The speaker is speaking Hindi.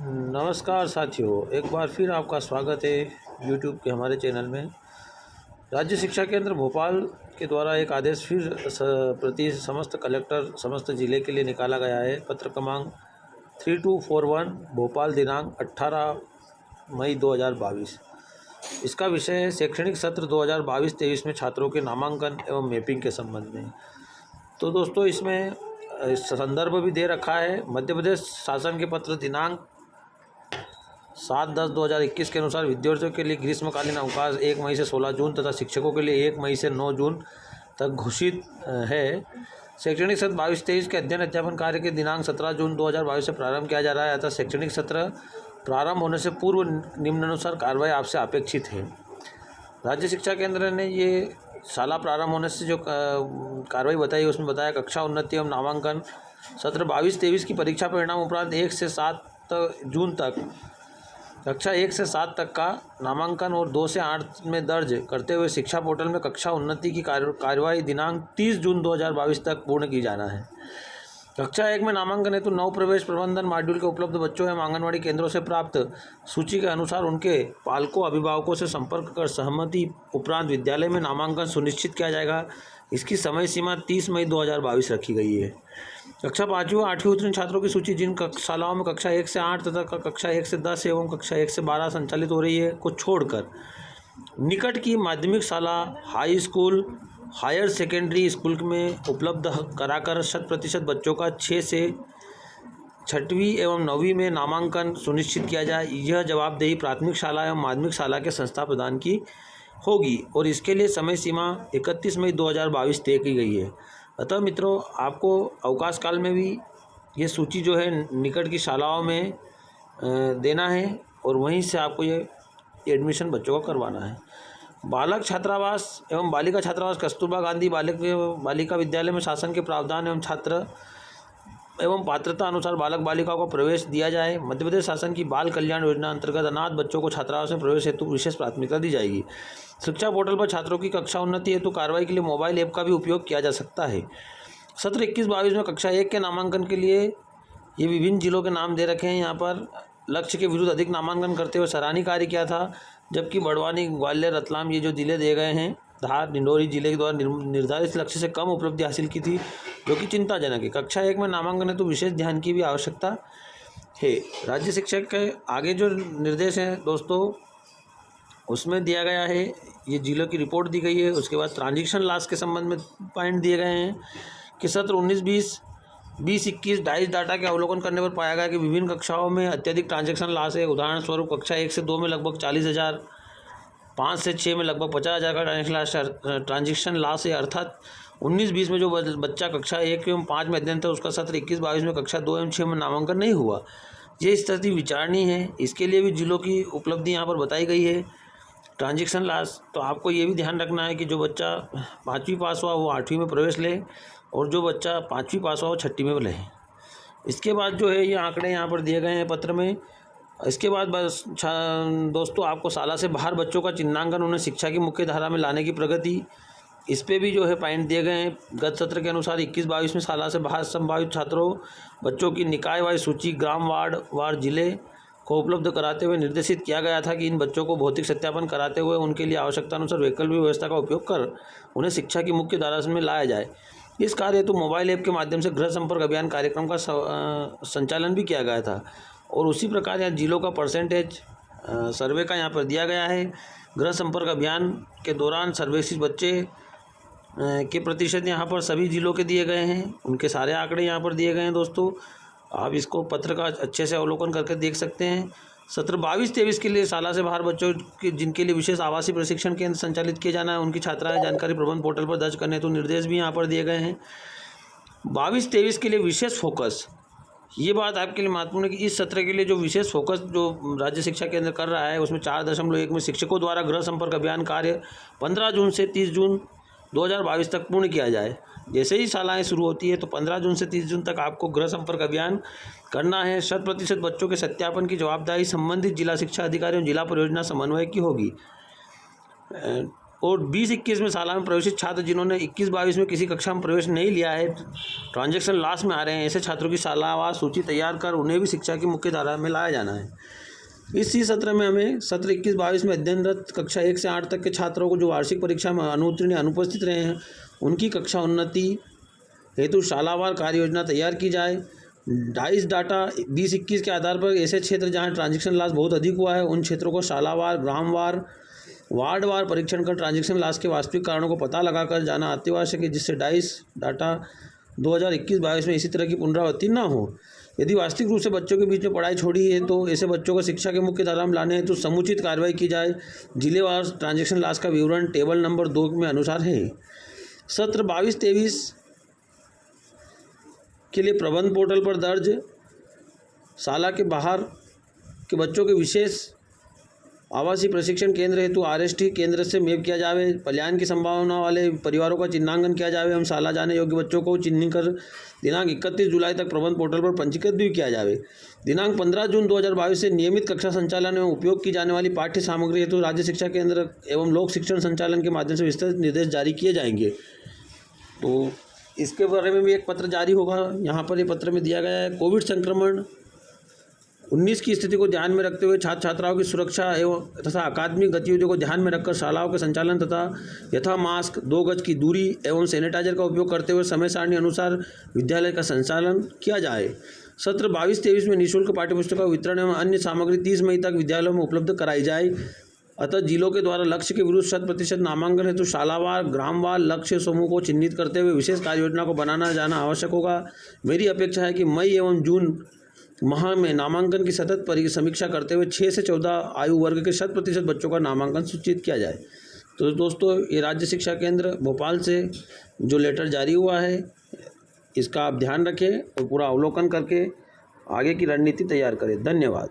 नमस्कार साथियों, एक बार फिर आपका स्वागत है यूट्यूब के हमारे चैनल में। राज्य शिक्षा केंद्र भोपाल के द्वारा एक आदेश फिर प्रति समस्त कलेक्टर समस्त जिले के लिए निकाला गया है। पत्र क्रमांक 3241 भोपाल दिनांक 18 मई 2022। इसका विषय है शैक्षणिक सत्र 2022-23 में छात्रों के नामांकन एवं मैपिंग के संबंध में। तो दोस्तों, इसमें संदर्भ भी दे रखा है। मध्य प्रदेश शासन के पत्र दिनांक 7/10/2021 के अनुसार विद्यार्थियों के लिए ग्रीष्मकालीन अवकाश 1 मई से 16 जून तथा शिक्षकों के लिए 1 मई से 9 जून तक घोषित है। शैक्षणिक सत्र 22-23 के अध्ययन अध्यापन कार्य के दिनांक 17 जून 2022 से प्रारंभ किया जा रहा है। अतः शैक्षणिक सत्र प्रारंभ होने से पूर्व निम्नानुसार कार्रवाई आपसे अपेक्षित है। राज्य शिक्षा केंद्र ने ये शाला प्रारंभ होने से जो कार्रवाई बताई, उसमें बताया कक्षा उन्नति एवं नामांकन सत्र 22-23 की परीक्षा परिणाम उपरांत 1 से 7 जून तक कक्षा 1 से 7 तक का नामांकन और 2 से 8 में दर्ज करते हुए शिक्षा पोर्टल में कक्षा उन्नति की कार्यवाही दिनांक 30 जून 2022 तक पूर्ण की जाना है। कक्षा 1 में नामांकन हेतु नव प्रवेश प्रबंधन मॉड्यूल के उपलब्ध बच्चों एवं आंगनबाड़ी केंद्रों से प्राप्त सूची के अनुसार उनके पालकों अभिभावकों से संपर्क कर सहमति उपरांत विद्यालय में नामांकन सुनिश्चित किया जाएगा। इसकी समय सीमा 30 मई 2022 रखी गई है। कक्षा 5वीं व 8वीं उत्तीर्ण छात्रों की सूची जिन शालाओं में कक्षा 1 से 8 तथा कक्षा 1 से 10 एवं कक्षा 1 से 12 संचालित हो रही है को छोड़कर निकट की माध्यमिक शाला, high school, higher secondary school में उपलब्ध कराकर 100% बच्चों का 6 से 6वीं एवं 9वीं में नामांकन सुनिश्चित किया जाए। यह जवाबदेही प्राथमिक शाला एवं माध्यमिक शाला के संस्था प्रदान की होगी और इसके लिए समय सीमा 31 मई 2022 तय की गई है। अतः मित्रों, आपको अवकाश काल में भी ये सूची जो है निकट की शालाओं में देना है और वहीं से आपको ये एडमिशन बच्चों का करवाना है। बालक छात्रावास एवं बालिका छात्रावास कस्तूरबा गांधी बालिका विद्यालय में शासन के प्रावधान एवं छात्र एवं पात्रता अनुसार बालक बालिकाओं को प्रवेश दिया जाए। मध्य प्रदेश शासन की बाल कल्याण योजना अंतर्गत अनाथ बच्चों को छात्रावास में प्रवेश हेतु विशेष प्राथमिकता दी जाएगी। शिक्षा पोर्टल पर छात्रों की कक्षा उन्नति हेतु कार्रवाई के लिए मोबाइल ऐप का भी उपयोग किया जा सकता है। सत्र 21-22 में कक्षा 1 के नामांकन के लिए ये विभिन्न जिलों के नाम दे रखे हैं। यहाँ पर लक्ष्य के विरुद्ध अधिक नामांकन करते हुए सराहनीय कार्य किया था, जबकि बड़वानी, ग्वालियर, रतलाम ये जो जिले दिए गए हैं, धार, डिंडोरी जिले के द्वारा निर्धारित लक्ष्य से कम उपलब्धि हासिल की थी, जो कि चिंताजनक है। कक्षा 1 में नामांकन है तो विशेष ध्यान की भी आवश्यकता है। राज्य शिक्षा के आगे जो निर्देश हैं दोस्तों, उसमें दिया गया है, ये जिलों की रिपोर्ट दी गई है। उसके बाद ट्रांजिशन लॉस के संबंध में पॉइंट दिए गए हैं कि सत्र 19-20, 20-21 डाइस डाटा के अवलोकन करने पर पाया गया कि विभिन्न कक्षाओं में अत्यधिक ट्रांजैक्शन लॉस है। उदाहरण स्वरूप कक्षा 1 से 2 में लगभग 40,000, 5 से 6 में लगभग 50,000 का ट्रांजैक्शन लॉस है। अर्थात 19-20 में जो बच्चा कक्षा 1 एवं 5 में अध्ययन था, उसका सत्र 21-22 में कक्षा 2 एवं 6 में नामांकन नहीं हुआ। ये स्थिति विचारणीय है। इसके लिए भी जिलों की उपलब्धि यहाँ पर बताई गई है। ट्रांजैक्शन लॉस, तो आपको ये भी ध्यान रखना है कि जो बच्चा 5वीं पास हुआ वो 8वीं में प्रवेश ले और जो बच्चा 5वीं पास हुआ वो 6वीं में ले। इसके बाद जो है ये आंकड़े यहाँ पर दिए गए हैं पत्र में। इसके बाद बस दोस्तों, आपको शाला से बाहर बच्चों का चिन्हांकन, उन्हें शिक्षा की मुख्य धारा में लाने की प्रगति, इस पे भी जो है पॉइंट दिए गए हैं। गत सत्र के अनुसार 21-22 में शाला से बाहर संभावित छात्रों बच्चों की निकायवार सूची ग्राम वार्ड जिले को उपलब्ध कराते हुए निर्देशित किया गया था कि इन बच्चों को भौतिक सत्यापन कराते हुए उनके लिए आवश्यकता अनुसार वैकल्पिक व्यवस्था का उपयोग कर उन्हें शिक्षा की मुख्य धारा में लाया जाए। इस कार्य हेतु मोबाइल ऐप के माध्यम से गृह संपर्क अभियान कार्यक्रम का संचालन भी किया गया था और उसी प्रकार यहाँ जिलों का परसेंटेज सर्वे का यहाँ पर दिया गया है। गृह संपर्क अभियान के दौरान सर्वेक्षित बच्चे के प्रतिशत यहाँ पर सभी जिलों के दिए गए हैं। उनके सारे आंकड़े यहाँ पर दिए गए हैं दोस्तों। आप इसको पत्र का अच्छे से अवलोकन करके देख सकते हैं। सत्र 22-23 के लिए शाला से बाहर बच्चों के जिनके लिए विशेष आवासीय प्रशिक्षण केंद्र संचालित किए जाना है, उनकी छात्राएं जानकारी प्रबंध पोर्टल पर दर्ज करने हेतु निर्देश भी यहाँ पर दिए गए हैं। 22-23 के लिए विशेष फोकस, ये बात आपके लिए महत्वपूर्ण है कि इस सत्र के लिए जो विशेष फोकस जो राज्य शिक्षा केंद्र कर रहा है, उसमें 4.1 में शिक्षकों द्वारा गृह संपर्क अभियान कार्य 15 जून से 30 जून 2022 तक पूर्ण किया जाए। जैसे ही शालाएं शुरू होती है तो 15 जून से 30 जून तक आपको गृह संपर्क अभियान करना है। 100% बच्चों के सत्यापन की जवाबदारी संबंधित जिला शिक्षा अधिकारी और जिला परियोजना समन्वय की होगी। और 20-21 में शाला में प्रवेशित छात्र जिन्होंने 21-22 में किसी कक्षा में प्रवेश नहीं लिया है, ट्रांजैक्शन लॉस में आ रहे हैं, ऐसे छात्रों की शालावार सूची तैयार कर उन्हें भी शिक्षा की मुख्य धारा में लाया जाना है। इसी सत्र में हमें सत्र 21-22 में अध्ययनरत कक्षा 1 से 8 तक के छात्रों को जो वार्षिक परीक्षा में अनुत्तीर्ण अनुपस्थित रहे हैं, उनकी कक्षा उन्नति हेतु शालावार कार्य योजना तैयार की जाए। डाइस डाटा 20-21 के आधार पर ऐसे क्षेत्र जहां ट्रांजैक्शन लॉस बहुत अधिक हुआ है, उन क्षेत्रों को शालावार, ग्रामवार, वार्डवार परीक्षण कर ट्रांजैक्शन लॉस के वास्तविक कारणों को पता लगाकर जाना अत्यावश्यक है, जिससे डाइस डाटा 2021-22 में इसी तरह की पुनरावृत्ति न हो। यदि वास्तविक रूप से बच्चों के बीच में पढ़ाई छोड़ी है तो ऐसे बच्चों को शिक्षा के मुख्य धारा में लाने हेतु समुचित कार्रवाई की जाए। जिलेवार ट्रांजैक्शन लॉस का विवरण टेबल नंबर 2 में अनुसार है। सत्र 22-23 के लिए प्रबंध पोर्टल पर दर्ज शाला के बाहर के बच्चों के विशेष आवासीय प्रशिक्षण केंद्र हेतु RST केंद्र से मैप किया जाए। पलायन की संभावना वाले परिवारों का चिन्हांकन किया जाए एवं शाला जाने योग्य बच्चों को चिन्हित कर दिनांक 31 जुलाई तक प्रबंध पोर्टल पर पंजीकृत भी किया जाए। दिनांक 15 जून 2022 से नियमित कक्षा संचालन एवं उपयोग की जाने वाली पाठ्य सामग्री हेतु राज्य शिक्षा केंद्र एवं लोक शिक्षण संचालन के माध्यम से विस्तृत निर्देश जारी किए जाएंगे। तो इसके बारे में भी एक पत्र जारी होगा। यहाँ पर ये पत्र में दिया गया है, कोविड संक्रमण 19 की स्थिति को ध्यान में रखते हुए छात्र छात्राओं की सुरक्षा एवं तथा अकादमिक गतिविधियों को ध्यान में रखकर शालाओं के संचालन तथा यथा मास्क, 2 गज की दूरी एवं सैनिटाइजर का उपयोग करते हुए समय सारणी अनुसार विद्यालय का संचालन किया जाए। सत्र 22-23 में निःशुल्क पाठ्यपुस्तकों का वितरण एवं अन्य सामग्री 30 मई तक विद्यालयों में उपलब्ध कराई जाए। अतः जिलों के द्वारा लक्ष्य के विरुद्ध 100% नामांकन हेतु शालावार, ग्रामवार लक्ष्य समूह को चिन्हित करते हुए विशेष कार्य योजना को बनाना जाना आवश्यक होगा। मेरी अपेक्षा है कि मई एवं जून माह में नामांकन की सतत समीक्षा करते हुए 6 से 14 आयु वर्ग के 100% बच्चों का नामांकन सूचित किया जाए। तो दोस्तों, ये राज्य शिक्षा केंद्र भोपाल से जो लेटर जारी हुआ है, इसका आप ध्यान रखें और पूरा अवलोकन करके आगे की रणनीति तैयार करें। धन्यवाद।